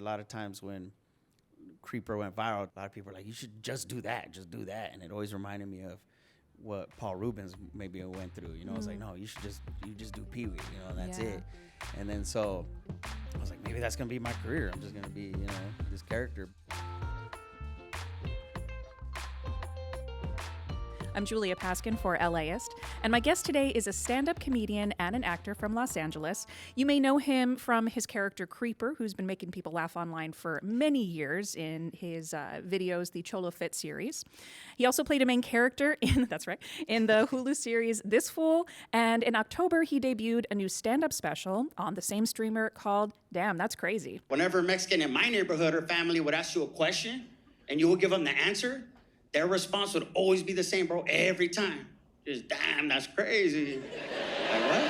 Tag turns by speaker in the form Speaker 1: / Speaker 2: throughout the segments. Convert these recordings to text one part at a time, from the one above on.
Speaker 1: lot of times when Creeper went viral, a lot of people are like, you should just do that, and it always reminded me of what Paul Rubens maybe went through. You know, it's like, no, you just do Pee Wee, you know, and that's it. And then so I was like, maybe that's gonna be my career. I'm just gonna be, you know, this character.
Speaker 2: I'm Julia Paskin for LAist, and my guest today is a stand-up comedian and an actor from Los Angeles. You may know him from his character Creeper, who's been making people laugh online for many years in his videos, the CholoFit series. He also played a main character in, that's right, in the Hulu series This Fool, and in October he debuted a new stand-up special on the same streamer called Damn, That's Crazy.
Speaker 3: Whenever a Mexican in my neighborhood or family would ask you a question and you would give them the answer, their response would always be the same, bro, every time. Just, damn, that's crazy. Like, what?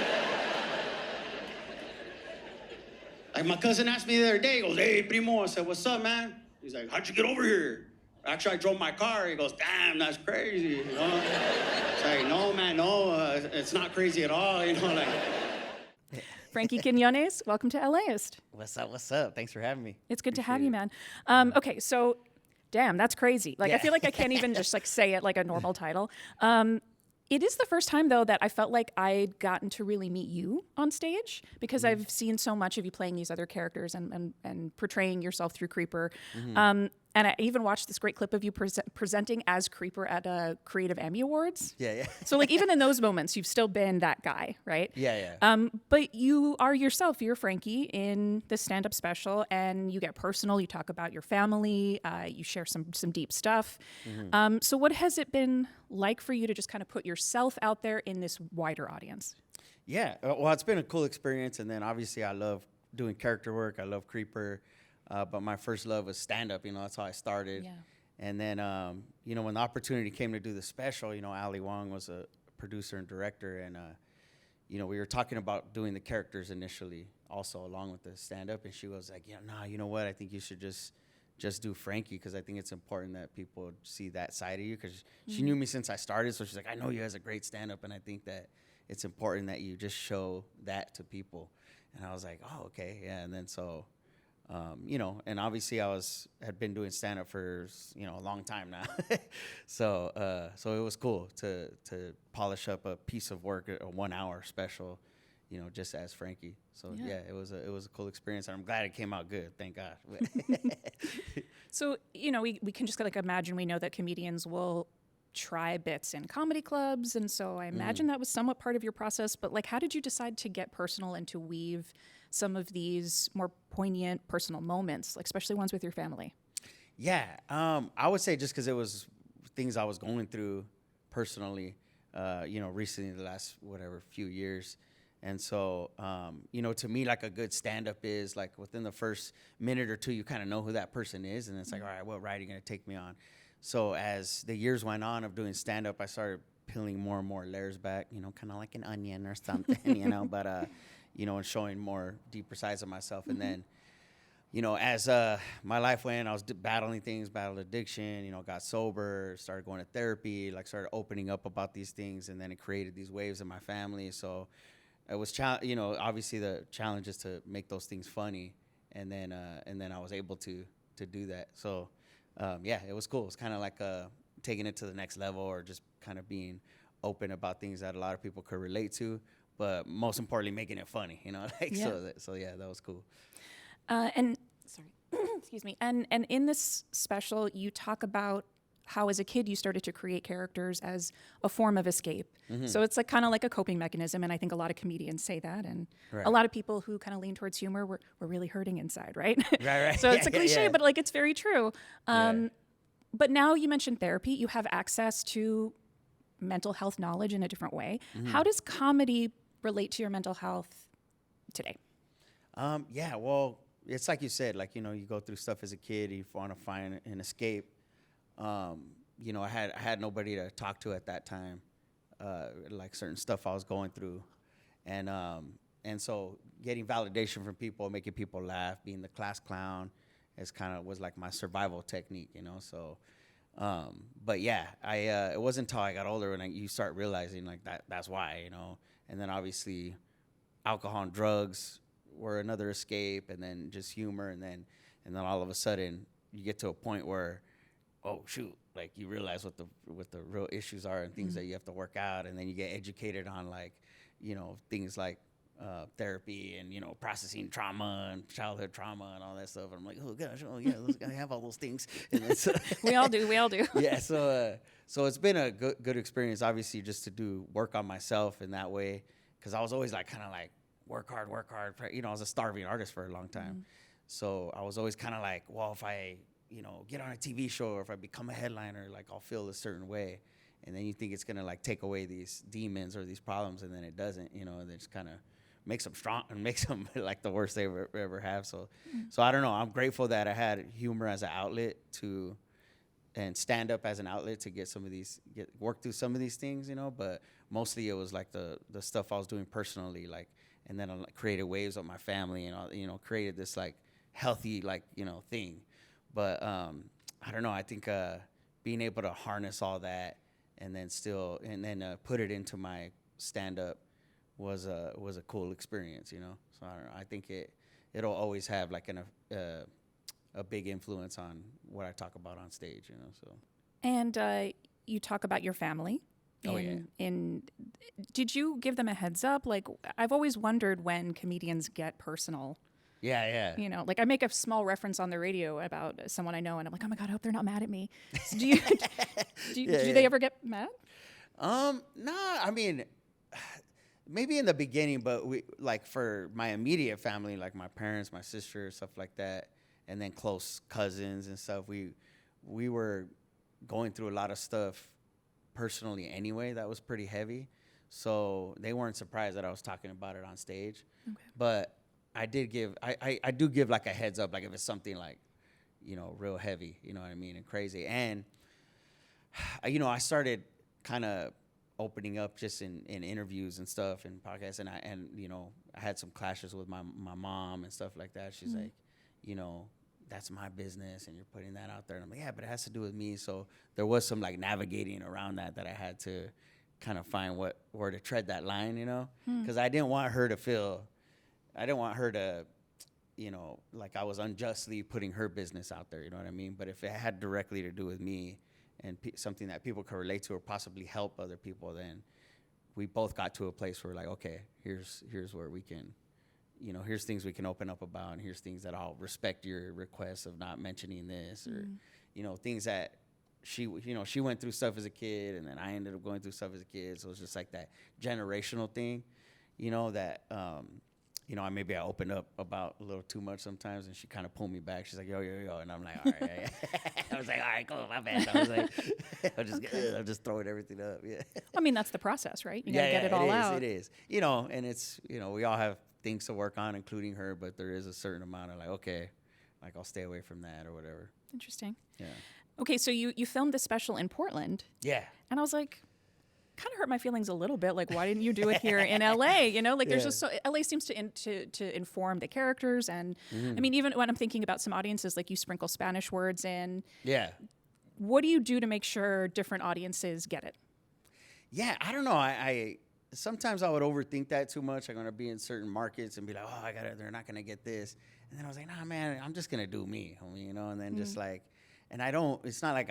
Speaker 3: Like, my cousin asked me the other day, he goes, hey, primo. I said, what's up, man? He's like, how'd you get over here? Actually, I drove my car. He goes, damn, that's crazy. You know? It's like, no, man, no, it's not crazy at all. You know, like.
Speaker 2: Frankie Quiñones, welcome to LAist.
Speaker 1: What's up? Thanks for having me.
Speaker 2: It's good to have you, man. Okay, so... Damn, that's crazy. Like, I feel like I can't even just like say it like a normal title. It is the first time though that I felt like I'd gotten to really meet you on stage, because I've seen so much of you playing these other characters and portraying yourself through Creeper. And I even watched this great clip of you presenting as Creeper at Creative Emmy Awards.
Speaker 1: Yeah.
Speaker 2: So like even in those moments, you've still been that guy, right?
Speaker 1: Yeah.
Speaker 2: But you are yourself. You're Frankie in the stand-up special, and you get personal. You talk about your family. You share some deep stuff. So what has it been like for you to just kind of put yourself out there in this wider audience?
Speaker 1: Yeah, well, it's been a cool experience, and then obviously I love doing character work. I love Creeper. But my first love was stand-up, you know, that's how I started.
Speaker 2: Yeah.
Speaker 1: And then, you know, when the opportunity came to do the special, you know, Ali Wong was a producer and director, and, you know, we were talking about doing the characters initially also along with the stand-up, and she was like, yeah, nah, you know what, I think you should just do Frankie, because I think it's important that people see that side of you, because she knew me since I started, so she's like, I know you as a great stand-up, and I think that it's important that you just show that to people. And I was like, oh, okay, yeah, and then so... you know, and obviously had been doing stand-up for, you know, a long time now. So it was cool to polish up a piece of work, a 1 hour special, you know, just as Frankie. So yeah, it was a cool experience, and I'm glad it came out good. Thank God.
Speaker 2: So, you know, we can just like imagine, we know that comedians will try bits in comedy clubs, and so I imagine that was somewhat part of your process, but like, how did you decide to get personal and to weave some of these more poignant personal moments, like especially ones with your family?
Speaker 1: Yeah, I would say just because it was things I was going through personally, you know, recently, the last few years. And so, you know, to me, like a good stand-up is like within the first minute or two, you kind of know who that person is, and it's like, all right, what ride are you gonna take me on? So as the years went on of doing stand-up, I started peeling more and more layers back, you know, kind of like an onion or something, you know, but, you know, and showing more deeper sides of myself. And then, you know, as my life went, I was battling things, battled addiction, you know, got sober, started going to therapy, like started opening up about these things, and then it created these waves in my family. So it was, you know, obviously the challenge is to make those things funny, and then I was able to do that. So yeah, it was cool. It's kind of like taking it to the next level, or just kind of being open about things that a lot of people could relate to, but most importantly, making it funny, you know, like, so yeah, that was cool.
Speaker 2: And sorry, excuse me. And in this special, you talk about how as a kid you started to create characters as a form of escape. So it's like kind of like a coping mechanism, and I think a lot of comedians say that, and a lot of people who kind of lean towards humor were really hurting inside, right?
Speaker 1: Right.
Speaker 2: So it's a cliche, but like it's very true. But now you mentioned therapy. You have access to mental health knowledge in a different way. How does comedy relate to your mental health today?
Speaker 1: Yeah, well, it's like you said, like, you know, you go through stuff as a kid, you want to find an escape. You know, I had nobody to talk to at that time, like certain stuff I was going through. And so getting validation from people, making people laugh, being the class clown was like my survival technique, you know? So, but yeah, it wasn't until I got older when you start realizing like that's why, you know? And then obviously alcohol and drugs were another escape, and then just humor. And then and then all of a sudden you get to a point where, oh shoot, like you realize what the real issues are and things that you have to work out, and then you get educated on like, things like therapy and processing trauma and childhood trauma and all that stuff. And I'm like, oh gosh, oh yeah, I have all those things. And it's,
Speaker 2: we all do.
Speaker 1: Yeah, so it's been a good experience, obviously, just to work on myself in that way, because I was always like kind of like work hard. I was a starving artist for a long time, so I was always kind of like, well, if I get on a TV show or if I become a headliner, like I'll feel a certain way. And then you think it's gonna like take away these demons or these problems, and then it doesn't, and it just kind of makes them strong and makes them like the worst they ever have. So I don't know. I'm grateful that I had humor as an outlet and stand up as an outlet to get work through some of these things, But mostly it was like the stuff I was doing personally, like, and then I created waves with my family and all, created this like healthy like thing. But I don't know. I think being able to harness all that and then put it into my stand up was a cool experience, So I don't know. I think it'll always have like a big influence on what I talk about on stage, So.
Speaker 2: And you talk about your family. Did you give them a heads up? Like, I've always wondered when comedians get personal.
Speaker 1: Yeah.
Speaker 2: Like I make a small reference on the radio about someone I know, and I'm like, oh my God, I hope they're not mad at me. So do they ever get mad?
Speaker 1: No, I mean, maybe in the beginning, but we like for my immediate family, like my parents, my sister, stuff like that, and then close cousins and stuff. We were going through a lot of stuff personally anyway that was pretty heavy, so they weren't surprised that I was talking about it on stage.
Speaker 2: Okay.
Speaker 1: But I do give like a heads up, like if it's something like, real heavy, you know what I mean, and crazy. And, I started kind of opening up just in interviews and stuff and podcasts. And I had some clashes with my mom and stuff like that. She's like, that's my business and you're putting that out there. And I'm like, yeah, but it has to do with me. So there was some like navigating around that I had to kind of find where to tread that line, because I didn't want her to, like I was unjustly putting her business out there, you know what I mean? But if it had directly to do with me and something that people could relate to or possibly help other people, then we both got to a place where like, okay, here's where we can, here's things we can open up about, and here's things that I'll respect your request of not mentioning this, or, things that she went through stuff as a kid, and then I ended up going through stuff as a kid. So it's just like that generational thing, that, maybe I opened up about a little too much sometimes, and she kind of pulled me back. She's like, yo, and I'm like, all right. I was like, all right, cool, my bad. I was like, I'm just throwing everything up, yeah.
Speaker 2: I mean, that's the process, right? You gotta get it all out.
Speaker 1: It is, and it's, we all have things to work on, including her, but there is a certain amount of like, okay, like I'll stay away from that or whatever. Interesting. Yeah.
Speaker 2: Okay, so you filmed this special in Portland.
Speaker 1: Yeah.
Speaker 2: And I was like, kind of hurt my feelings a little bit. Like, why didn't you do it here in LA? There's just LA seems to inform the characters. And I mean, even when I'm thinking about some audiences, like you sprinkle Spanish words in.
Speaker 1: Yeah.
Speaker 2: What do you do to make sure different audiences get it?
Speaker 1: Yeah, I don't know. I sometimes I would overthink that too much. I'm going to be in certain markets and be like, oh, they're not going to get this. And then I was like, nah, man, I'm just going to do me, homie, and then just like, and it's not like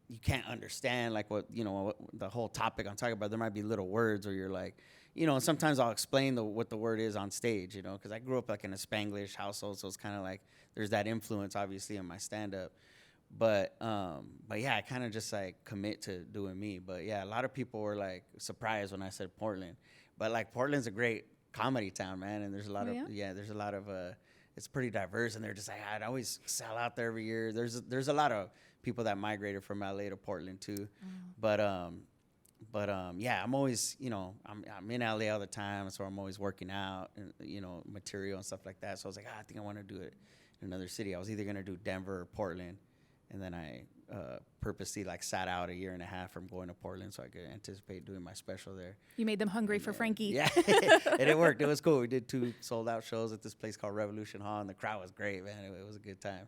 Speaker 1: you can't understand like what the whole topic I'm talking about. There might be little words where you're like, and sometimes I'll explain what the word is on stage, because I grew up like in a Spanglish household, so it's kind of like there's that influence obviously in my stand up. But yeah, I kind of just like commit to doing me. But yeah, a lot of people were like surprised when I said Portland. But like Portland's a great comedy town, man, and there's a lot there's a lot of it's pretty diverse, and they're just like, I'd always sell out there every year. There's a lot of people that migrated from LA to Portland too. But yeah, I'm always, I'm in LA all the time, so I'm always working out and, material and stuff like that. So I was like, I think I want to do it in another city. I was either going to do Denver or Portland. And then I purposely like sat out a year and a half from going to Portland so I could anticipate doing my special there.
Speaker 2: You made them hungry for Frankie.
Speaker 1: Yeah, and it worked. It was cool. We did 2 sold out shows at this place called Revolution Hall, and the crowd was great, man. It was a good time.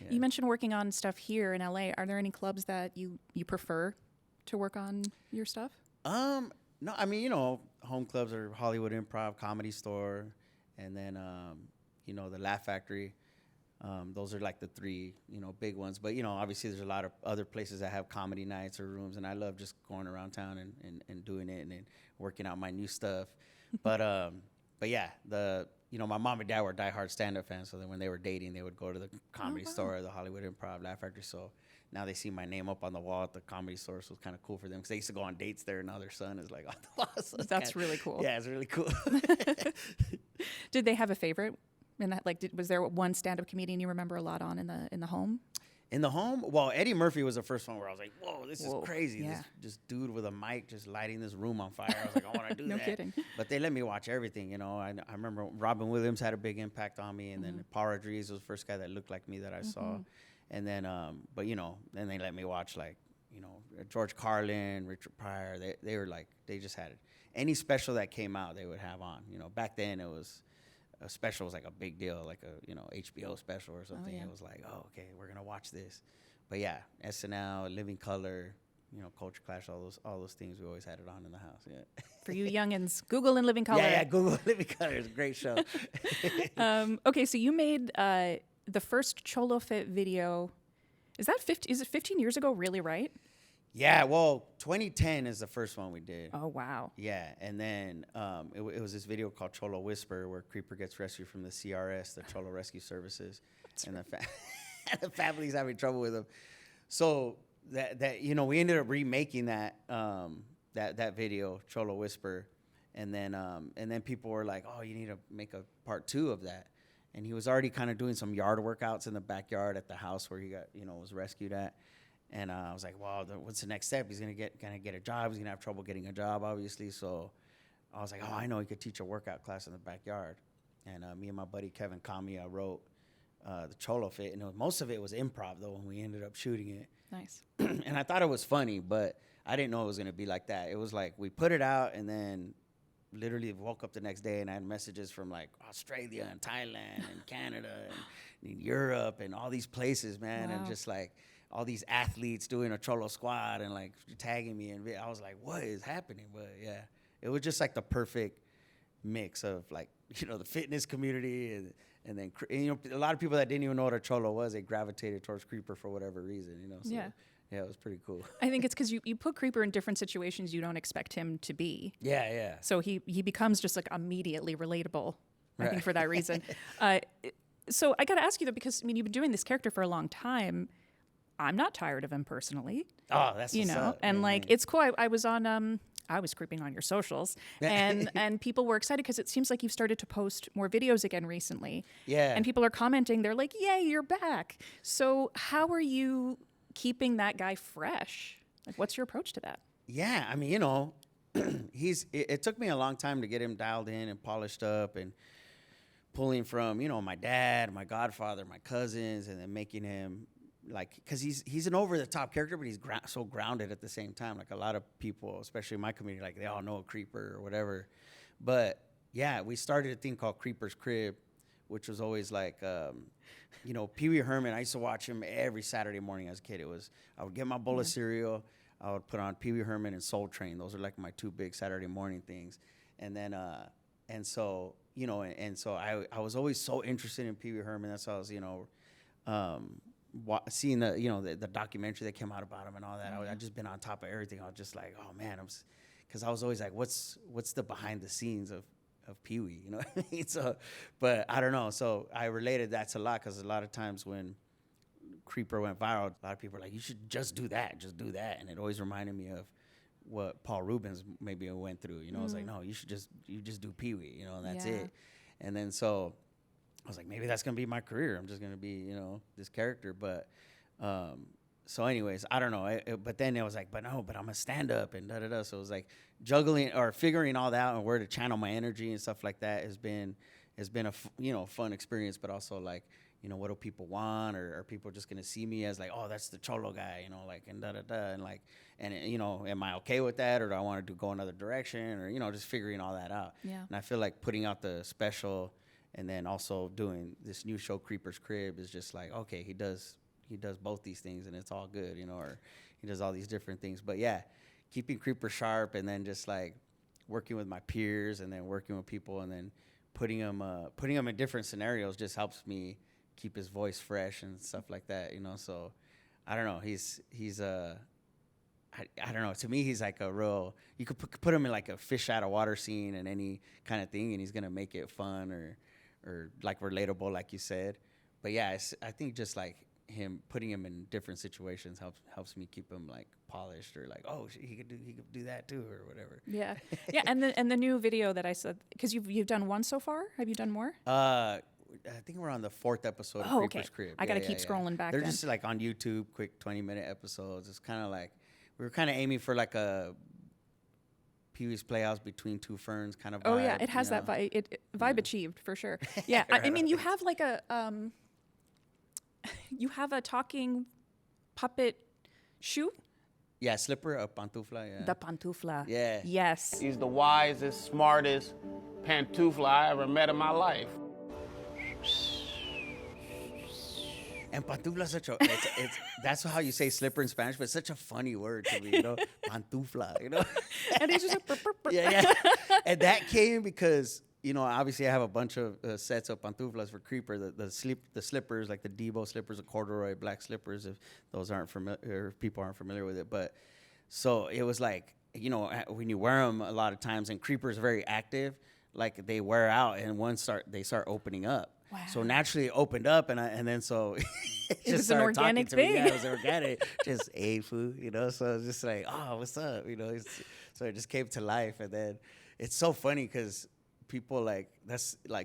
Speaker 1: Yeah.
Speaker 2: You mentioned working on stuff here in LA. Are there any clubs that you prefer to work on your stuff?
Speaker 1: No, I mean, home clubs are Hollywood Improv, Comedy Store, and then, the Laugh Factory. Those are like the three, big ones. But, obviously there's a lot of other places that have comedy nights or rooms, and I love just going around town and doing it and then working out my new stuff. But yeah, my mom and dad were diehard stand-up fans, so then when they were dating, they would go to the comedy store, the Hollywood Improv, Laugh Factory. So now they see my name up on the wall at the comedy store, so it's kind of cool for them because they used to go on dates there, and now their son is like on the wall. So
Speaker 2: That's really cool.
Speaker 1: Yeah, it's really cool.
Speaker 2: Did they have a favorite? And that, was there one stand-up comedian you remember a lot on in the home?
Speaker 1: In the home, well, Eddie Murphy was the first one where I was like, "Whoa, this is crazy!
Speaker 2: Yeah.
Speaker 1: This dude with a mic just lighting this room on fire." I was like, "I want to do
Speaker 2: No
Speaker 1: that."
Speaker 2: kidding.
Speaker 1: But they let me watch everything. I remember Robin Williams had a big impact on me, and then Paul Rodriguez was the first guy that looked like me that I saw, and then, then they let me watch George Carlin, Richard Pryor. They were like, they just had it. Any special that came out, they would have on. Back then it was. A special was like a big deal, like a HBO special or something. It was like, oh, okay, we're gonna watch this. But yeah, SNL, Living Color, Culture Clash, all those things. We always had it on in the house. Yeah.
Speaker 2: For you youngins, Google and Living Color.
Speaker 1: Yeah, Google Living Color is a great show.
Speaker 2: Okay, so you made the first CholoFit video. Is it 15 years ago? Really, right?
Speaker 1: Yeah, well, 2010 is the first one we did.
Speaker 2: Oh, wow.
Speaker 1: Yeah, and then it was this video called Cholo Whisper where Creeper gets rescued from the CRS, the Cholo Rescue Services, and the family's having trouble with him. So that we ended up remaking that video, Cholo Whisper, and then people were like, oh, you need to make a part 2 of that. And he was already kind of doing some yard workouts in the backyard at the house where he got was rescued at. And I was like, well, what's the next step? He's gonna get a job. He's gonna have trouble getting a job, obviously. So I was like, oh, I know he could teach a workout class in the backyard. And me and my buddy Kevin Kamiya wrote the CholoFit, and most of it was improv though when we ended up shooting it.
Speaker 2: Nice.
Speaker 1: And I thought it was funny, but I didn't know it was gonna be like that. It was like we put it out, and then literally woke up the next day and I had messages from like Australia and Thailand and Canada and Europe and all these places, man, and just like. All these athletes doing a Cholo squad and like tagging me, and I was like, what is happening? But yeah, it was just like the perfect mix of like, the fitness community and then, a lot of people that didn't even know what a Cholo was, they gravitated towards Creeper for whatever reason, So, yeah, it was pretty cool.
Speaker 2: I think it's because you put Creeper in different situations you don't expect him to be.
Speaker 1: Yeah.
Speaker 2: So he becomes just like immediately relatable, I think, for that reason. So I got to ask you though, because you've been doing this character for a long time. I'm not tired of him personally.
Speaker 1: Oh, that's what's up.
Speaker 2: And it's cool. I was on I was creeping on your socials, and people were excited because it seems like you've started to post more videos again recently.
Speaker 1: Yeah.
Speaker 2: And people are commenting. They're like, "Yay, you're back!" So how are you keeping that guy fresh? Like, what's your approach to that?
Speaker 1: Yeah, it took me a long time to get him dialed in and polished up and pulling from my dad, my godfather, my cousins, and then making him. Because he's an over-the-top character, but he's so grounded at the same time. Like a lot of people, especially in my community, like they all know a Creeper or whatever. But yeah, we started a thing called Creeper's Crib, which was always like, Pee Wee Herman. I used to watch him every Saturday morning as a kid. I would get my bowl of cereal, I would put on Pee Wee Herman and Soul Train. Those are like my 2 big Saturday morning things. And then, so I was always so interested in Pee Wee Herman. That's how I was, seeing the documentary that came out about him and all that. I just been on top of everything. I was just like, oh man, because I was always like, what's the behind the scenes of Pee Wee, what I mean? So, but I don't know. So I related that to a lot because a lot of times when Creeper went viral, a lot of people were like, you should just do that, and it always reminded me of what Paul Rubens maybe went through. I was like, no, you just do Pee Wee, and that's it. And then so. I was like, maybe that's going to be my career. I'm just going to be, this character. But so anyways, I don't know. But then it was like, but I'm a stand-up and da-da-da. So it was like juggling or figuring all that out and where to channel my energy and stuff like that has been a fun experience. But also like, what do people want? Or are people just going to see me as like, oh, that's the Cholo guy, and da-da-da. And like, am I okay with that? Or do I want to go another direction? Or, just figuring all that out.
Speaker 2: Yeah.
Speaker 1: And I feel like putting out the special and then also doing this new show, Creeper's Crib, is just like, okay, he does both these things, and it's all good, or he does all these different things. But yeah, keeping Creeper sharp, and then just like working with my peers, and then working with people, and then putting them in different scenarios just helps me keep his voice fresh and stuff like that, you know. So I don't know. He's I don't know. To me, he's like a real. You could put him in like a fish out of water scene and any kind of thing, and he's gonna make it fun or like relatable, like you said. But yeah, I think just like putting him in different situations helps me keep him like polished or like, oh, he could do that too or whatever.
Speaker 2: Yeah, yeah. And the new video that I said, because you've done one so far. Have you done more?
Speaker 1: I think we're on the 4th episode of Creeper's Crib.
Speaker 2: I gotta keep scrolling back.
Speaker 1: They're just like on YouTube, quick 20-minute episodes. It's kind of like we were kind of aiming for like a Pee-wee's Playhouse between two ferns kind of vibe.
Speaker 2: Oh yeah, it has that vibe. Vibe achieved for sure. Yeah, I mean, you have like you have a talking puppet shoe.
Speaker 1: Yeah, slipper, a pantufla. Yeah.
Speaker 2: The pantufla.
Speaker 1: Yeah.
Speaker 2: Yes.
Speaker 4: He's the wisest, smartest pantufla I ever met in my life.
Speaker 1: And pantufla is such a, that's how you say slipper in Spanish, but it's such a funny word to me, you know, pantufla, you know.
Speaker 2: And he's just like,
Speaker 1: yeah. And that came because, you know, obviously I have a bunch of sets of pantuflas for Creeper, the slippers, like the Debo slippers, the corduroy black slippers, if those aren't familiar, if people aren't familiar with it. But so it was like, you know, when you wear them a lot of times, and Creeper's very active, like they wear out and they start opening up.
Speaker 2: Wow.
Speaker 1: So naturally it opened up, and then so
Speaker 2: it was an organic thing.
Speaker 1: Yeah, it was organic, just food, you know. So it's just like, oh, what's up, you know? So it just came to life, and then it's so funny because people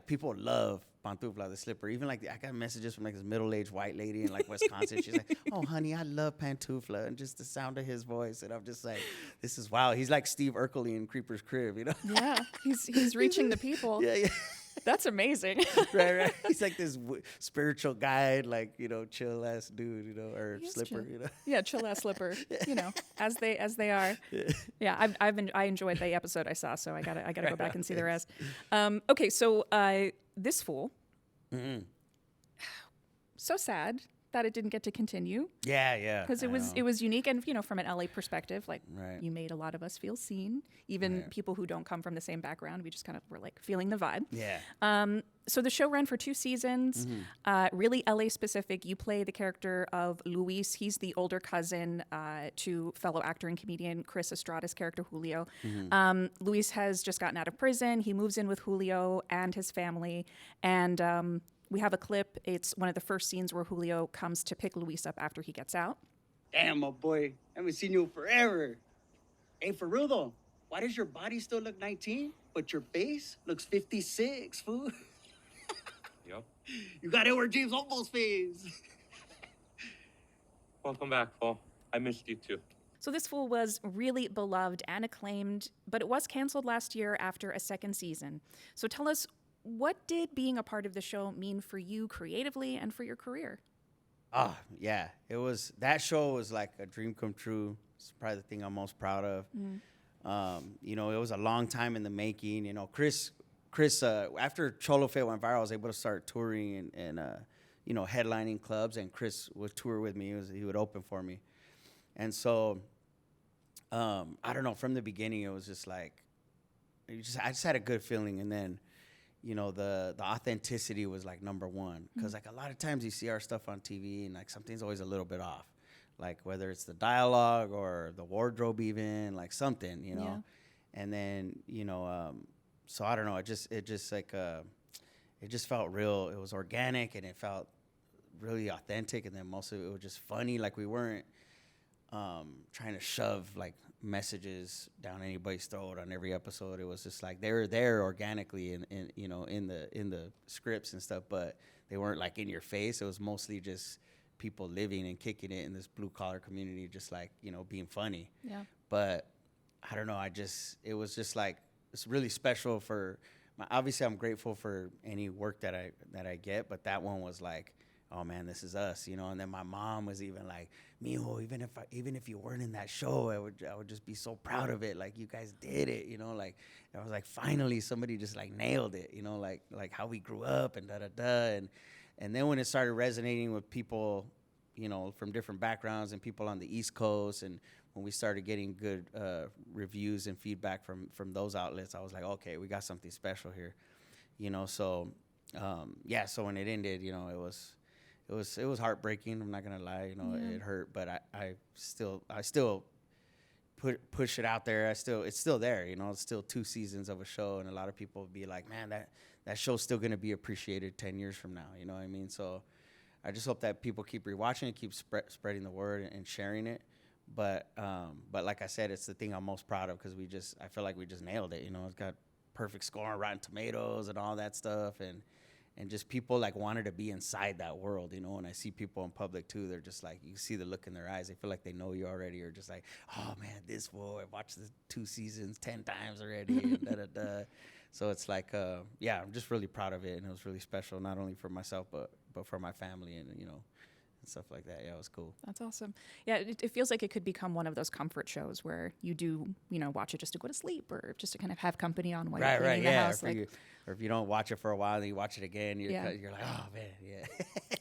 Speaker 1: people love pantufla, the slipper. Even like I got messages from like this middle-aged white lady in like Wisconsin. She's like, "Oh, honey, I love pantufla," and just the sound of his voice, and I'm just like, "This is wow." He's like Steve Urkel in Creeper's Crib, you know?
Speaker 2: Yeah, he's reaching the people.
Speaker 1: Yeah.
Speaker 2: That's amazing.
Speaker 1: right. He's like this spiritual guide, like, you know, chill ass dude, you know, or slipper,
Speaker 2: chill.
Speaker 1: you know.
Speaker 2: Yeah, chill ass slipper. You know, as they are. Yeah, I enjoyed the episode I saw, so I gotta go back and see the rest. Okay, so this fool.
Speaker 1: Mm-hmm.
Speaker 2: So sad that it didn't get to continue.
Speaker 1: Yeah.
Speaker 2: Because it was unique, and you know, from an LA perspective, like
Speaker 1: Right.
Speaker 2: you made a lot of us feel seen, even people who don't come from the same background. We just kind of were like feeling the vibe.
Speaker 1: Yeah.
Speaker 2: So the show ran for 2 seasons, really LA specific. You play the character of Luis. He's the older cousin to fellow actor and comedian Chris Estrada's character Julio. Luis has just gotten out of prison. He moves in with Julio and his family, and we have a clip. It's one of the first scenes where Julio comes to pick Luis up after he gets out.
Speaker 3: Damn, my boy. I haven't seen you in forever. Hey, for real though, why does your body still look 19, but your face looks 56, fool?
Speaker 5: Yep.
Speaker 3: You got Edward James Olmos face.
Speaker 5: Welcome back, Paul. I missed you too.
Speaker 2: So this fool was really beloved and acclaimed, but it was canceled last year after a 2nd season. So tell us, what did being a part of the show mean for you creatively and for your career?
Speaker 1: Oh, yeah. That show was like a dream come true. It's probably the thing I'm most proud of. You know, it was a long time in the making. You know, Chris, after CholoFit went viral, I was able to start touring and you know, headlining clubs, and Chris would tour with me. He would open for me. And so, I don't know, from the beginning, it was just like, I just had a good feeling. And then, you know, the authenticity was like number one, because like a lot of times you see our stuff on TV and like something's always a little bit off, like whether it's the dialogue or the wardrobe, even like something, you know. And then, you know, so I don't know, it just like it just felt real. It was organic and it felt really authentic, and then most of it was just funny. Like we weren't trying to shove like messages down anybody's throat on every episode. It was just like they were there organically in you know, in the scripts and stuff, but they weren't like in your face. It was mostly just people living and kicking it in this blue collar community, just like, you know, being funny.
Speaker 2: Yeah.
Speaker 1: But I don't know, it was just like, it's really special for obviously I'm grateful for any work that I get, but that one was like, oh man, this is us, you know. And then my mom was even like, Mijo, even if you weren't in that show, I would just be so proud of it. Like, you guys did it, you know. Like, I was like, finally somebody just like nailed it, you know, like how we grew up and and then when it started resonating with people, you know, from different backgrounds and people on the East Coast, and when we started getting good reviews and feedback from those outlets, I was like, okay, we got something special here, you know. So yeah, so when it ended, you know, it was, it was heartbreaking. I'm not gonna lie, you know, it hurt, but I still push it out there. It's still there, you know. It's still 2 seasons of a show, and a lot of people would be like, man, that show's still gonna be appreciated 10 years from now. You know what I mean? So I just hope that people keep rewatching it, keep spreading the word and sharing it. But like I said, it's the thing I'm most proud of because I feel like we just nailed it. You know, it's got perfect score on Rotten Tomatoes and all that stuff, and just people like wanted to be inside that world. You know, when I see people in public too, they're just like, you see the look in their eyes. They feel like they know you already, or just like, oh man, this boy, I watched the 2 seasons 10 times already. And da, da, da. So it's like, yeah, I'm just really proud of it, and it was really special, not only for myself but for my family, and you know, and stuff like that. Yeah, it was cool.
Speaker 2: That's awesome. Yeah, it feels like it could become one of those comfort shows where you do, you know, watch it just to go to sleep or just to kind of have company on while you're cleaning the house.
Speaker 1: Or if you don't watch it for a while, then you watch it again, you're like, oh man, yeah.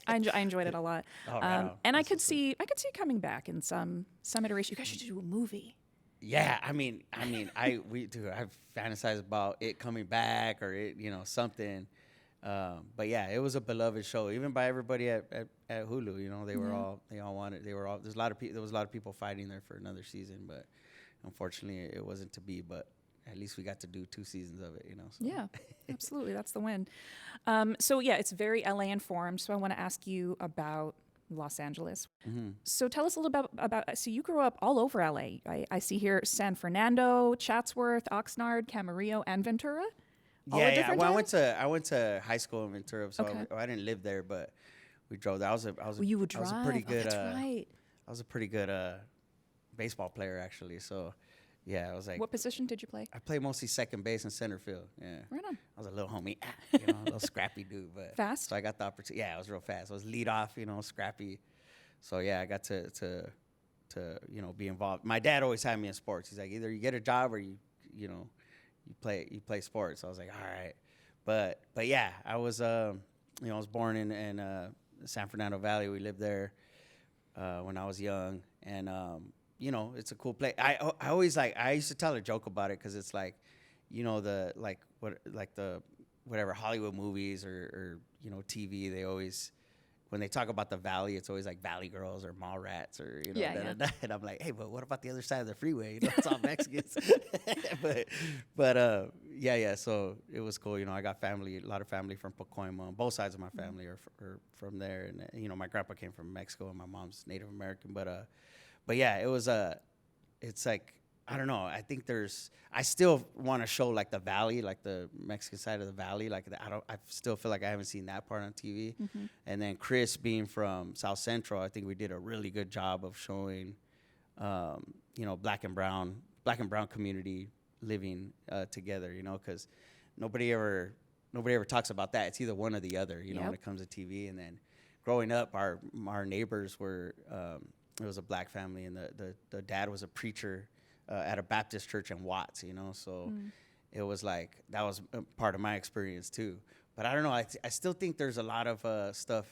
Speaker 2: I enjoyed it a lot.
Speaker 1: Oh, right
Speaker 2: and I could see it coming back in some iteration. You guys should do a movie.
Speaker 1: Yeah, I mean, I've fantasized about it coming back or it, you know, something. But yeah, it was a beloved show, even by everybody at Hulu. You know, they all wanted. There was a lot of people fighting there for another season, but unfortunately, it wasn't to be. But at least we got to do 2 seasons of it. You know. So.
Speaker 2: Yeah, absolutely, that's the win. So yeah, it's very LA informed. So I want to ask you about Los Angeles.
Speaker 1: Mm-hmm.
Speaker 2: So tell us a little bit about. So you grew up all over LA. I see here San Fernando, Chatsworth, Oxnard, Camarillo, and Ventura.
Speaker 1: Yeah. Well, I went to high school in Ventura, so I didn't live there, but we drove there. I was a pretty good.
Speaker 2: That's right.
Speaker 1: I was a pretty good baseball player, actually. So, yeah, I was like.
Speaker 2: What position did you play?
Speaker 1: I played mostly second base and center field. Yeah.
Speaker 2: Right on.
Speaker 1: I was a little homie, you know, a little scrappy dude, but
Speaker 2: fast.
Speaker 1: So I got the opportunity. Yeah, I was real fast. I was lead off, you know, scrappy. So yeah, I got to you know, be involved. My dad always had me in sports. He's like, either you get a job or you play sports. So I was like, all right. But yeah, I was you know, I was born in San Fernando Valley. We lived there when I was young, and you know, it's a cool place. I used to tell a joke about it because it's like, you know, the whatever Hollywood movies or you know, TV, they always, when they talk about the valley, it's always like Valley Girls or Mall Rats or, you know, and I'm like, hey, but what about the other side of the freeway? You know, it's all Mexicans. but yeah. So it was cool. You know, I got a lot of family from Pacoima. Both sides of my family are from there. And, you know, my grandpa came from Mexico and my mom's Native American. But yeah, it was, it's like, I don't know. I think I still want to show like the valley, like the Mexican side of the valley. Like I still feel like I haven't seen that part on TV. Mm-hmm. And then Chris being from South Central, I think we did a really good job of showing, you know, black and brown community living together. You know, because nobody ever talks about that. It's either one or the other. You know, when it comes to TV. And then growing up, our neighbors were it was a black family, and the dad was a preacher. At a Baptist church in Watts, you know, so it was like, that was part of my experience too. But I don't know, I still think there's a lot of stuff,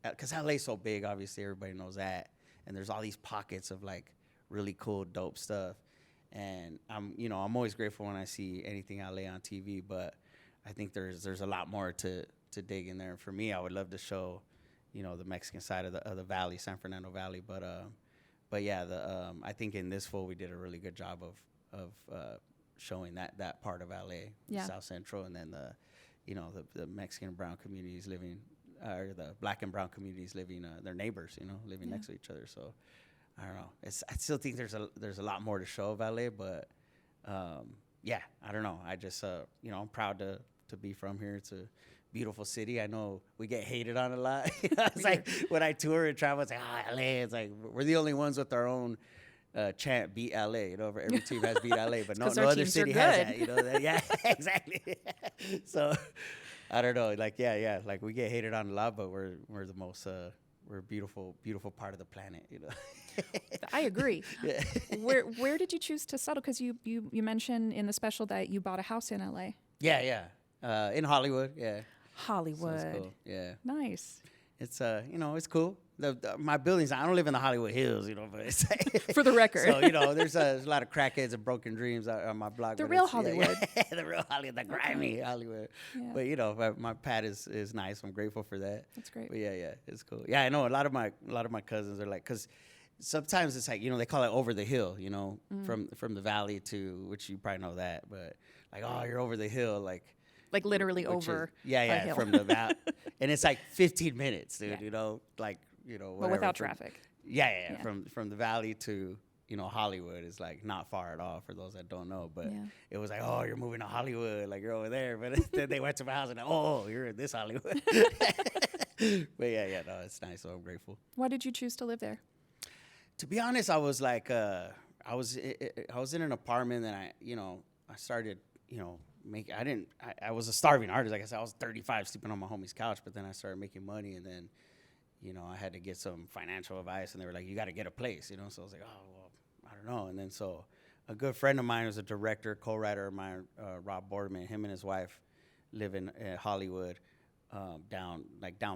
Speaker 1: because LA's so big, obviously everybody knows that, and there's all these pockets of like really cool, dope stuff, and I'm always grateful when I see anything LA on TV, but I think there's a lot more to dig in there. And for me, I would love to show, you know, the Mexican side of the valley, San Fernando Valley, but yeah, I think in this full we did a really good job of showing that part of LA, South Central, and then the Mexican and brown communities living, or the black and brown communities living, their neighbors, you know, living next to each other. So I don't know. I still think there's a lot more to show of LA, but yeah, I don't know. I just you know, I'm proud to be from here. It's a beautiful city. I know we get hated on a lot. It's like when I tour and travel, it's like, LA. It's like we're the only ones with our own chant, beat LA. You know, every team has beat LA, but no other city has that. You know, yeah, exactly. So I don't know. Like yeah, like we get hated on a lot, but we're the most we're a beautiful part of the planet. You know.
Speaker 2: I agree. Yeah. Where did you choose to settle? Because you mentioned in the special that you bought a house in LA.
Speaker 1: Yeah. In Hollywood. Yeah.
Speaker 2: Hollywood.
Speaker 1: So cool. Yeah.
Speaker 2: Nice.
Speaker 1: It's you know, it's cool. my buildings. I don't live in the Hollywood Hills, you know, but it's
Speaker 2: For the record.
Speaker 1: So you know, there's a lot of crackheads and broken dreams on my block.
Speaker 2: The
Speaker 1: but
Speaker 2: real
Speaker 1: it's-
Speaker 2: Hollywood.
Speaker 1: the real Hollywood, the grimy Hollywood.
Speaker 2: Yeah.
Speaker 1: But you know, my pad is nice. I'm grateful for that.
Speaker 2: That's great.
Speaker 1: But yeah, it's cool. Yeah, I know a lot of my cousins are like, because sometimes it's like, you know, they call it over the hill, you know, from the valley to, which you probably know that, but like, oh, you're over the hill, like
Speaker 2: literally
Speaker 1: which
Speaker 2: over.
Speaker 1: is, yeah,
Speaker 2: a hill.
Speaker 1: from the valley, and it's like 15 minutes, dude.
Speaker 2: Yeah.
Speaker 1: You know, like, you know,
Speaker 2: But
Speaker 1: whatever,
Speaker 2: without
Speaker 1: from-
Speaker 2: traffic.
Speaker 1: Yeah,
Speaker 2: Yeah.
Speaker 1: from the valley to, you know, Hollywood is like not far at all for those that don't know. But
Speaker 2: Yeah.
Speaker 1: it was like, oh, you're moving to Hollywood, like you're over there. But then they went to my house and oh, you're in this Hollywood. But yeah, no, it's nice. So I'm grateful.
Speaker 2: Why did you choose to live there?
Speaker 1: To be honest, I was like, I was in an apartment and I started, you know, I was a starving artist. Like I said, I was 35 sleeping on my homie's couch, but then I started making money and then, you know, I had to get some financial advice and they were like, you got to get a place, you know? So I was like, oh, well, I don't know. And then so a good friend of mine was a director, co-writer of mine, Rob Boardman, him and his wife live in Hollywood, down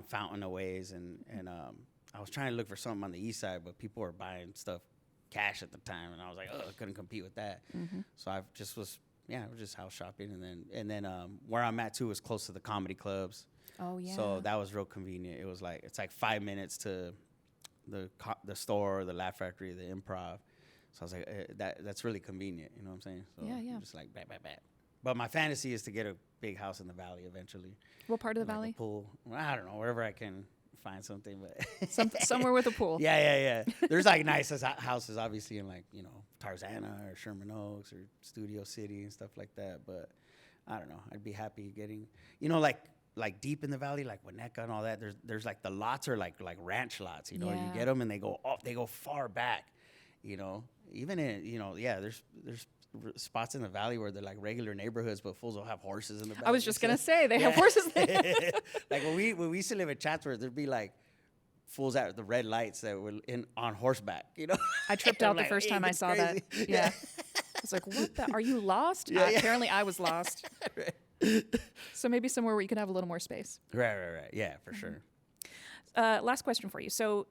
Speaker 1: Fountain a ways. And I was trying to look for something on the east side, but people were buying stuff cash at the time. And I was like, oh, I couldn't compete with that. So I just was just house shopping. And then where I'm at too is close to the comedy clubs.
Speaker 2: Oh, yeah.
Speaker 1: So that was real convenient. It was like, it's like 5 minutes to the store, the Laugh Factory, the Improv. So I was like, that's really convenient. You know what I'm saying? So
Speaker 2: Yeah.
Speaker 1: I'm just like, bat. But my fantasy is to get a big house in the valley eventually.
Speaker 2: What part of the
Speaker 1: Like a
Speaker 2: valley?
Speaker 1: pool. Well, I don't know, wherever I can find something. But
Speaker 2: Somewhere with a pool.
Speaker 1: yeah. There's like nice houses, obviously, in like, you know, Tarzana or Sherman Oaks or Studio City and stuff like that. But I don't know. I'd be happy getting, you know, like deep in the valley, like Winnetka and all that. There's like the lots are like ranch lots. You know,
Speaker 2: Yeah.
Speaker 1: you get them and they go far back. You know, even in, you know, yeah. There's spots in the valley where they're like regular neighborhoods, but fools will have horses in the valley.
Speaker 2: I was just going to say, they have horses there.
Speaker 1: Like when we used to live in Chatsworth, there'd be like fools at the red lights that were on horseback, you know?
Speaker 2: I tripped
Speaker 1: I'm
Speaker 2: out the
Speaker 1: like,
Speaker 2: first
Speaker 1: "Hey,
Speaker 2: time I
Speaker 1: that's
Speaker 2: saw
Speaker 1: crazy."
Speaker 2: that. Yeah. I was like, what the? Are you lost?
Speaker 1: Yeah.
Speaker 2: Apparently I was lost. So maybe somewhere where you can have a little more space.
Speaker 1: Right. Yeah, for sure.
Speaker 2: Last question for you. So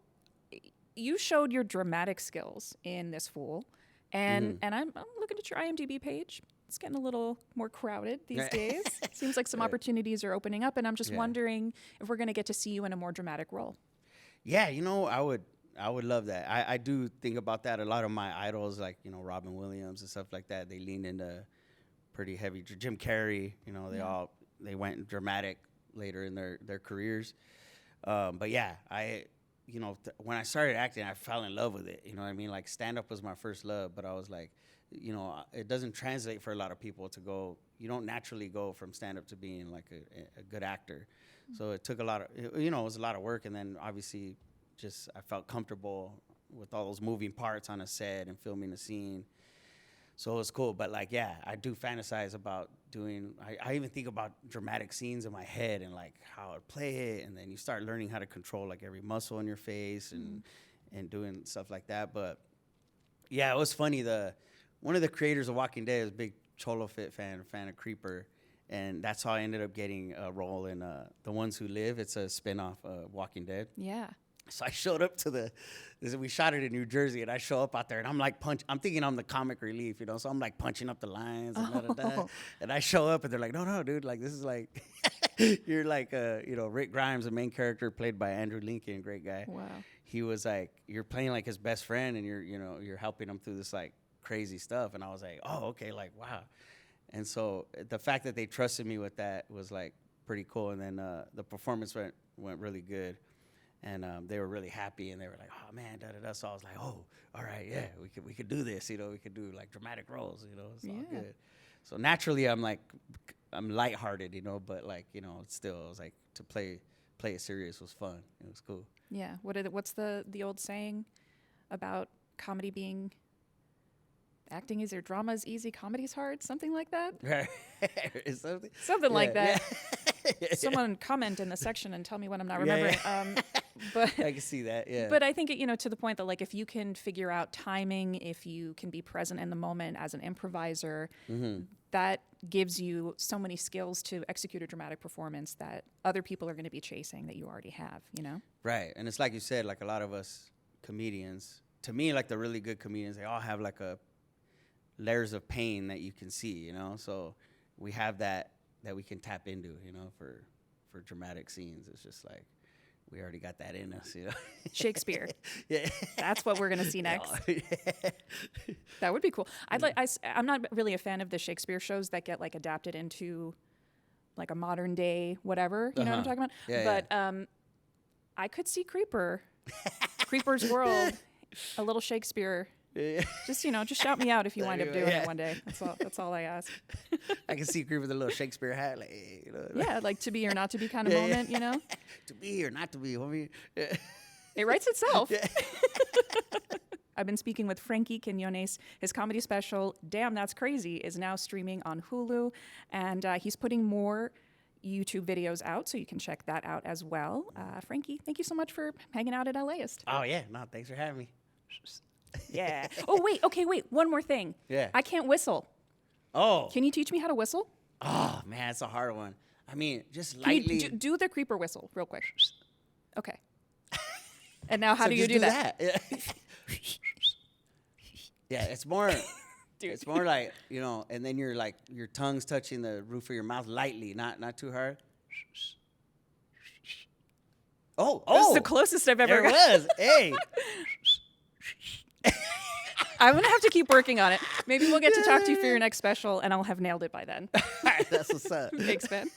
Speaker 2: you showed your dramatic skills in this Fool, and I'm looking at your IMDb page. It's getting a little more crowded these days. Seems like some opportunities are opening up, and I'm just wondering if we're going to get to see you in a more dramatic role.
Speaker 1: Yeah, you know, I would love that. I do think about that. A lot of my idols, like, you know, Robin Williams and stuff like that, they lean into pretty heavy. Jim Carrey, you know, they went dramatic later in their careers. But yeah, you know, when I started acting, I fell in love with it. You know what I mean? Like stand-up was my first love, but I was like, you know, it doesn't translate for a lot of people to go. You don't naturally go from stand-up to being like a good actor. So it took a lot of, you know, it was a lot of work. And then obviously just I felt comfortable with all those moving parts on a set and filming a scene. So it was cool. But like, yeah, I do fantasize about doing, I even think about dramatic scenes in my head and like how I'd play it. And then you start learning how to control like every muscle in your face and doing stuff like that. But yeah, it was funny. One of the creators of Walking Dead is a big CholoFit fan of Creeper. And that's how I ended up getting a role in The Ones Who Live. It's a spinoff of Walking Dead.
Speaker 2: Yeah.
Speaker 1: So I showed up to we shot it in New Jersey, and I show up out there, and I'm like I'm thinking I'm the comic relief, you know, so I'm like punching up the lines and da-da-da. And I show up, and they're like, no, dude, like this is like, you're like, you know, Rick Grimes, the main character played by Andrew Lincoln, great guy.
Speaker 2: Wow.
Speaker 1: He was like, you're playing like his best friend, and you're helping him through this like crazy stuff. And I was like, oh, okay, like, wow. And so the fact that they trusted me with that was like pretty cool. And then the performance went really good. And they were really happy, and they were like, "Oh man, da da da." So I was like, "Oh, all right, yeah, we could do this. You know, we could do like dramatic roles. You know, it's all good." So naturally, I'm lighthearted, you know, but like, you know, it's still, it was like to play it serious was fun. It was cool.
Speaker 2: Yeah. What's the old saying about comedy being? Acting is drama is easy, comedy is hard, something like that.
Speaker 1: Right.
Speaker 2: Something like that.
Speaker 1: Yeah.
Speaker 2: Someone comment in the section and tell me when I'm not remembering. But
Speaker 1: I can see that. Yeah.
Speaker 2: But I think to the point that like if you can figure out timing, if you can be present in the moment as an improviser, that gives you so many skills to execute a dramatic performance that other people are going to be chasing that you already have, you know?
Speaker 1: Right. And it's like you said, like a lot of us comedians, to me, like the really good comedians, they all have like a layers of pain that you can see, you know? So we have that we can tap into, you know, for dramatic scenes. It's just like, we already got that in us, you know?
Speaker 2: Shakespeare.
Speaker 1: Yeah.
Speaker 2: That's what we're going to see next. That would be cool. I'm not really a fan of the Shakespeare shows that get like adapted into like a modern day whatever. You know what I'm talking about?
Speaker 1: Yeah,
Speaker 2: but I could see Creeper's World, a little Shakespeare.
Speaker 1: Yeah.
Speaker 2: Just shout me out if you wind up doing it one day. That's all I ask.
Speaker 1: I can see Creep with a little Shakespeare hat, like, hey, you know?
Speaker 2: Yeah, like to be or not to be kind of moment, you know?
Speaker 1: To be or not to be, homie. Yeah.
Speaker 2: It writes itself. Yeah. I've been speaking with Frankie Quiñones. His comedy special, Damn, That's Crazy, is now streaming on Hulu, and he's putting more YouTube videos out, so you can check that out as well. Frankie, thank you so much for hanging out at LAist.
Speaker 1: Oh, yeah. No, thanks for having me.
Speaker 2: Yeah. Oh, wait. One more thing.
Speaker 1: Yeah.
Speaker 2: I can't whistle.
Speaker 1: Oh.
Speaker 2: Can you teach me how to whistle?
Speaker 1: Oh, man, it's a hard one. I mean, just
Speaker 2: Can
Speaker 1: lightly.
Speaker 2: you do the creeper whistle real quick. Okay. And now how
Speaker 1: So
Speaker 2: do you
Speaker 1: just
Speaker 2: do that?
Speaker 1: Yeah. Yeah, it's more.
Speaker 2: Dude.
Speaker 1: It's more like, you know, and then you're like, your tongue's touching the roof of your mouth lightly, not too hard. Oh,
Speaker 2: This is the closest I've ever
Speaker 1: there it
Speaker 2: got.
Speaker 1: was. Hey.
Speaker 2: I'm going to have to keep working on it. Maybe we'll get to talk to you for your next special, and I'll have nailed it by then.
Speaker 1: That's what's up.
Speaker 2: Thanks, man.